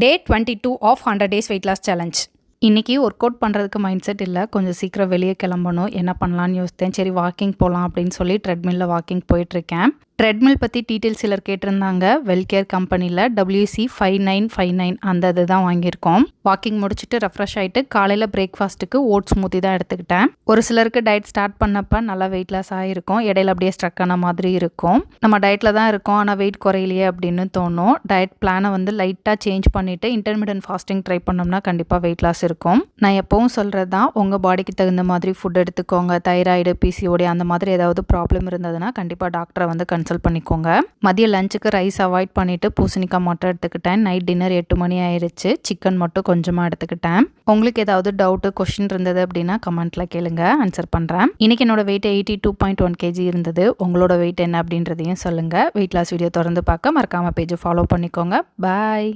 Day 22 of 100 days weight loss challenge. இன்றைக்கி work out பண்ணுறதுக்கு mind set இல்லை, கொஞ்சம் சீக்கிரம் வெளியே கிளம்பணும். என்ன பண்ணலான்னு யோசித்தேன். சரி வாக்கிங் போகலாம் அப்படின்னு சொல்லி ட்ரெட்மில்லில் வாக்கிங் போயிட்டுருக்கேன். ட்ரெட்மில் பற்றி டீட்டெயில்ஸ் சிலர் கேட்டிருந்தாங்க. வெல்கேர் கம்பெனியில் WC5959 அந்த இது தான் வாங்கியிருக்கோம். வாக்கிங் முடிச்சுட்டு ரெஃப்ரெஷ் ஆகிட்டு காலையில் பிரேக்ஃபாஸ்ட்டுக்கு ஓட்ஸ் ஸ்மூத்தி தான் எடுத்துக்கிட்டேன். ஒரு சிலருக்கு டயட் ஸ்டார்ட் பண்ணப்போ நல்லா வெயிட் லாஸ் ஆகிருக்கும், இடையில அப்படியே ஸ்ட்ரக் ஆன மாதிரி இருக்கும். நம்ம டயட்டில் தான் இருக்கோம் ஆனால் வெயிட் குறையிலையே அப்படின்னு தோணும். டயட் பிளானை லைட்டாக சேஞ்ச் பண்ணிவிட்டு இன்டர்மீடியன்ட் ஃபாஸ்டிங் ட்ரை பண்ணோம்னா கண்டிப்பாக வெயிட் லாஸ் இருக்கும். நான் எப்பவும் சொல்கிறது தான், உங்கள் பாடிக்கு தகுந்த மாதிரி ஃபுட் எடுத்துக்கோங்க. தைராய்டு, PCOD அந்த மாதிரி ஏதாவது ப்ராப்ளம் இருந்ததுன்னா கண்டிப்பாக டாக்டரை கன்சல்ட் பண்ணிக்கோங்க. மதிய லஞ்சுக்கு ரைஸ் அவாய்ட் பண்ணிவிட்டு பூசணிக்காய் மட்டும் எடுத்துக்கிட்டேன். நைட் டின்னர் 8 மணி ஆயிடுச்சு. சிக்கன் மட்டும் கொஞ்சமாக எடுத்துக்கிட்டேன். உங்களுக்கு ஏதாவது டவுட்டு, கொஷின் இருந்தது அப்படின்னா கமெண்ட்டில் கேளுங்க, ஆன்சர் பண்ணுறேன். இன்றைக்கி என்னோட வெயிட் 82.1 kg இருந்தது. உங்களோட வெயிட் என்ன அப்படின்றதையும் சொல்லுங்கள். வெயிட் லாஸ் வீடியோ தொடர்ந்து பார்க்க மறக்காமல் பேஜை ஃபாலோ பண்ணிக்கோங்க. பாய்.